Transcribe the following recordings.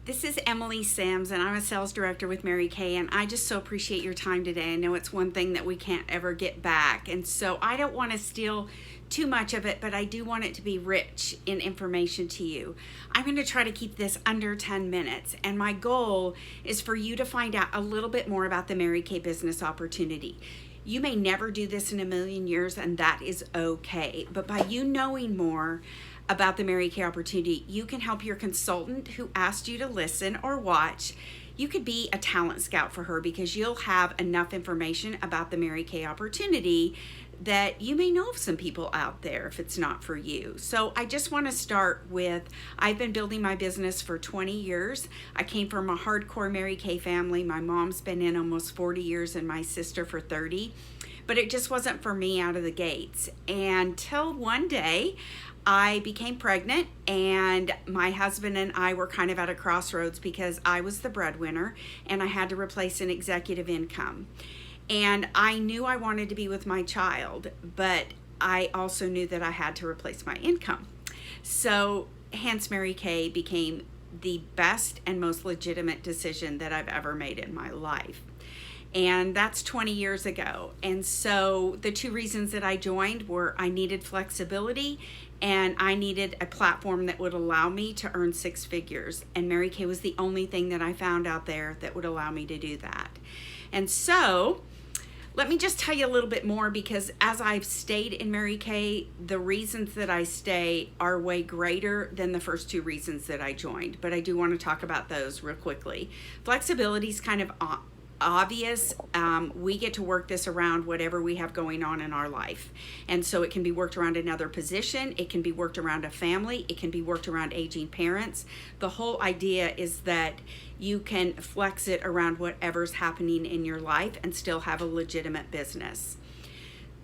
This is Emily Sims, and I'm a sales director with Mary Kay, and I just so appreciate your time today. I know it's one thing that we can't ever get back, and so I don't want to steal too much of it, but I do want it to be rich in information to you. I'm going to try to keep this under 10 minutes, and my goal is for you to find out a little bit more about the Mary Kay business opportunity. You may never do this in a million years, and that is okay, but by you knowing more about the Mary Kay opportunity, you can help your consultant who asked you to listen or watch. You could be a talent scout for her because you'll have enough information about the Mary Kay opportunity that you may know of some people out there if it's not for you. So I just want to start with, I've been building my business for 20 years. I came from a hardcore Mary Kay family. My mom's been in almost 40 years and my sister for 30. But it just wasn't for me out of the gates. Until one day, I became pregnant, and my husband and I were kind of at a crossroads because I was the breadwinner and I had to replace an executive income. And I knew I wanted to be with my child, but I also knew that I had to replace my income. So hence Mary Kay became the best and most legitimate decision that I've ever made in my life. And that's 20 years ago. And so the two reasons that I joined were I needed flexibility and I needed a platform that would allow me to earn six figures. And Mary Kay was the only thing that I found out there that would allow me to do that. And so let me just tell you a little bit more, because as I've stayed in Mary Kay, the reasons that I stay are way greater than the first two reasons that I joined. But I do want to talk about those real quickly. Flexibility is kind of obvious. We get to work this around whatever we have going on in our life. And so it can be worked around another position. It can be worked around a family. It can be worked around aging parents. The whole idea is that you can flex it around whatever's happening in your life and still have a legitimate business.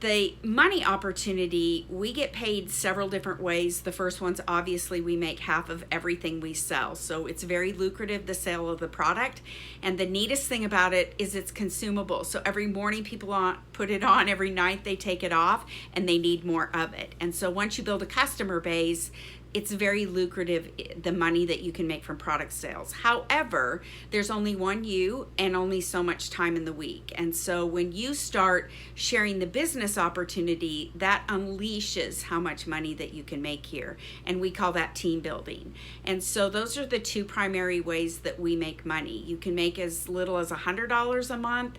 The money opportunity, we get paid several different ways. The first one's obviously we make half of everything we sell. So it's very lucrative, the sale of the product. And the neatest thing about it is it's consumable. So every morning people put it on, every night they take it off, and they need more of it. And so once you build a customer base, it's very lucrative, the money that you can make from product sales. However, there's only one you and only so much time in the week. And so when you start sharing the business opportunity, that unleashes how much money that you can make here. And we call that team building. And so those are the two primary ways that we make money. You can make as little as $100 a month.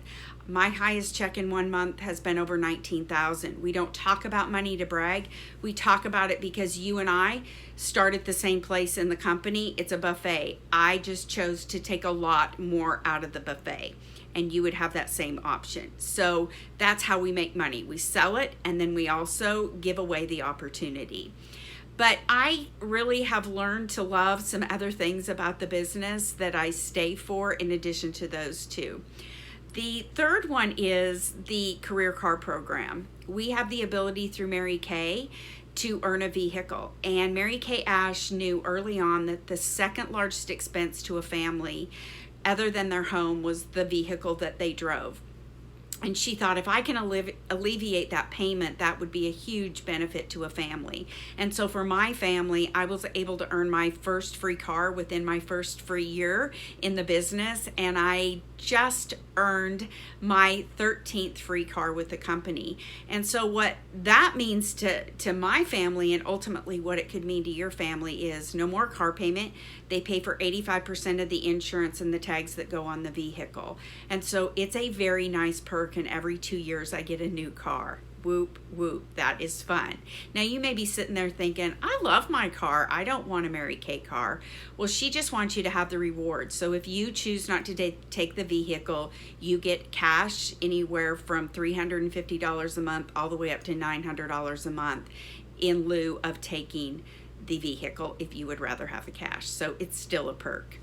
My highest check in 1 month has been over $19,000. We don't talk about money to brag. We talk about it because you and I start at the same place in the company. It's a buffet. I just chose to take a lot more out of the buffet, and you would have that same option. So that's how we make money. We sell it, and then we also give away the opportunity. But I really have learned to love some other things about the business that I stay for in addition to those two. The third one is the career car program. We have the ability through Mary Kay to earn a vehicle. And Mary Kay Ash knew early on that the second largest expense to a family, other than their home, was the vehicle that they drove. And she thought, if I can alleviate that payment, that would be a huge benefit to a family. And so for my family, I was able to earn my first free car within my first free year in the business. And I just earned my 13th free car with the company. And so what that means to my family, and ultimately what it could mean to your family, is no more car payment. They pay for 85% of the insurance and the tags that go on the vehicle. And so it's a very nice perk, and every 2 years I get a new car. Whoop, whoop, that is fun. Now you may be sitting there thinking, I love my car, I don't want a Mary Kay car. Well, she just wants you to have the reward. So if you choose not to take the vehicle, you get cash anywhere from $350 a month all the way up to $900 a month in lieu of taking the vehicle if you would rather have the cash. So it's still a perk.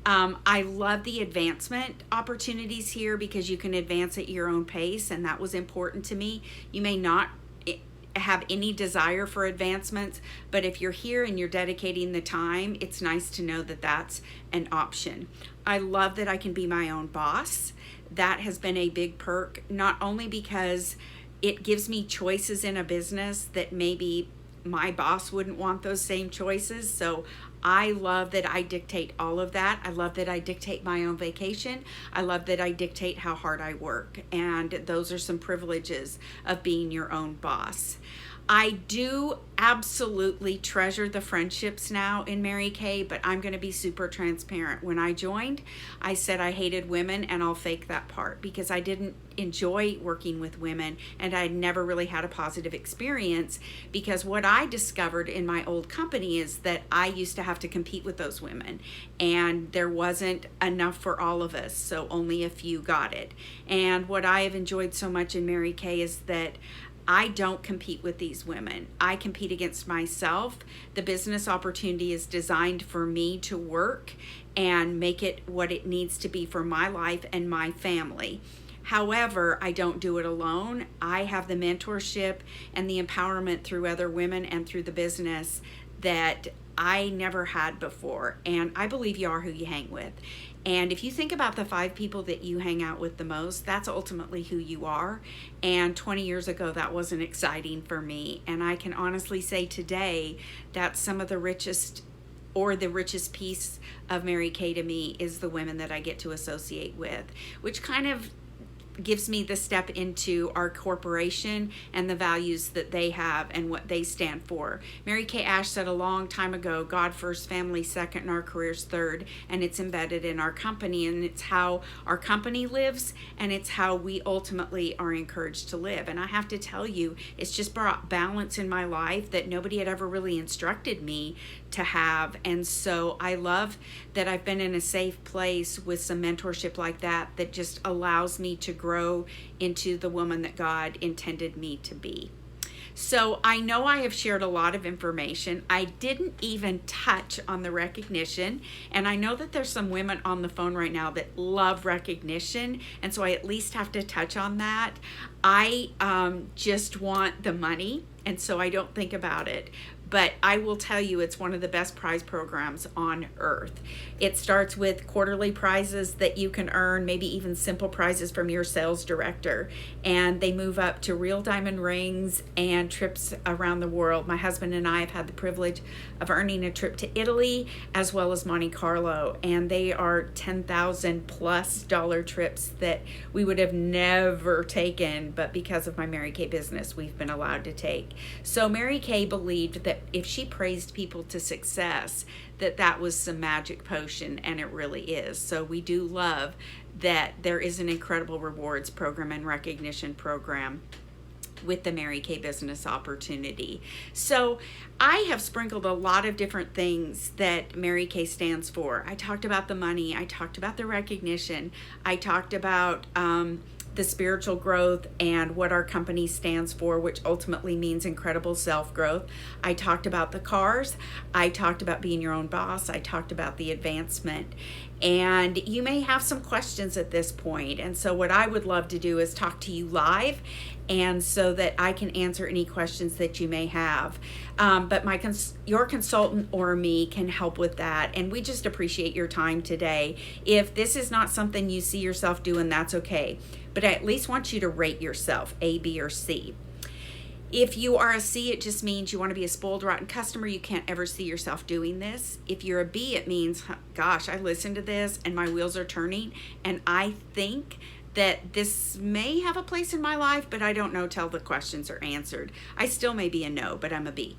I love the advancement opportunities here because you can advance at your own pace, and that was important to me. You may not have any desire for advancements, but if you're here and you're dedicating the time, it's nice to know that that's an option. I love that I can be my own boss. That has been a big perk, not only because it gives me choices in a business that maybe my boss wouldn't want those same choices. So I love that I dictate all of that. I love that I dictate my own vacation. I love that I dictate how hard I work. And those are some privileges of being your own boss. I do absolutely treasure the friendships now in Mary Kay, but I'm going to be super transparent. When I joined, I said I hated women, and I'll fake that part because I didn't enjoy working with women, and I never really had a positive experience, because what I discovered in my old company is that I used to have to compete with those women, and there wasn't enough for all of us, so only a few got it. And what I have enjoyed so much in Mary Kay is that I don't compete with these women. I compete against myself. The business opportunity is designed for me to work and make it what it needs to be for my life and my family. However, I don't do it alone. I have the mentorship and the empowerment through other women and through the business that I never had before. And I believe you are who you hang with. And if you think about the 5 people that you hang out with the most, that's ultimately who you are. And 20 years ago, that wasn't exciting for me. And I can honestly say today that some of the richest, or the richest piece of Mary Kay to me, is the women that I get to associate with, which kind of gives me the step into our corporation and the values that they have and what they stand for. Mary Kay Ash said a long time ago, God first, family second, and our careers third, and it's embedded in our company, and it's how our company lives, and it's how we ultimately are encouraged to live. And I have to tell you, it's just brought balance in my life that nobody had ever really instructed me to have. And so I love that I've been in a safe place with some mentorship like that just allows me to grow into the woman that God intended me to be. So I know I have shared a lot of information. I didn't even touch on the recognition, and I know that there's some women on the phone right now that love recognition, and so I at least have to touch on that. I just want the money, and so I don't think about it. But I will tell you, it's one of the best prize programs on earth. It starts with quarterly prizes that you can earn, maybe even simple prizes from your sales director. And they move up to real diamond rings and trips around the world. My husband and I have had the privilege of earning a trip to Italy as well as Monte Carlo. And they are $10,000+ trips that we would have never taken, but because of my Mary Kay business, we've been allowed to take. So Mary Kay believed that if she praised people to success, that was some magic potion, and it really is. So we do love that there is an incredible rewards program and recognition program with the Mary Kay business opportunity. So I have sprinkled a lot of different things that Mary Kay stands for. I talked about the money, I talked about the recognition, I talked about the spiritual growth and what our company stands for, which ultimately means incredible self-growth. I talked about the cars. I talked about being your own boss. I talked about the advancement. And you may have some questions at this point. And so what I would love to do is talk to you live, and so that I can answer any questions that you may have. But your consultant or me can help with that. And we just appreciate your time today. If this is not something you see yourself doing, that's okay. But I at least want you to rate yourself, A, B, or C. If you are a C, it just means you want to be a spoiled, rotten customer. You can't ever see yourself doing this. If you're a B, it means, gosh, I listened to this and my wheels are turning, and I think that this may have a place in my life, but I don't know till the questions are answered. I still may be a no, but I'm a B.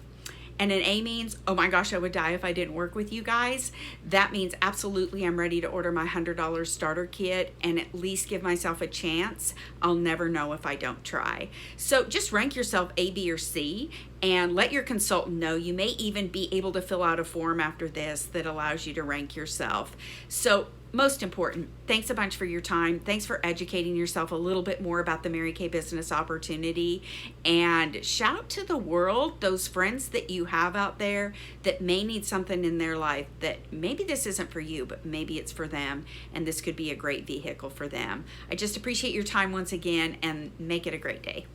And an A means, oh my gosh, I would die if I didn't work with you guys. That means absolutely I'm ready to order my $100 starter kit and at least give myself a chance. I'll never know if I don't try. So just rank yourself A, B, or C, and let your consultant know. You may even be able to fill out a form after this that allows you to rank yourself. So most important, thanks a bunch for your time. Thanks for educating yourself a little bit more about the Mary Kay business opportunity. And shout to the world, those friends that you have out there that may need something in their life that maybe this isn't for you, but maybe it's for them. And this could be a great vehicle for them. I just appreciate your time once again, and make it a great day.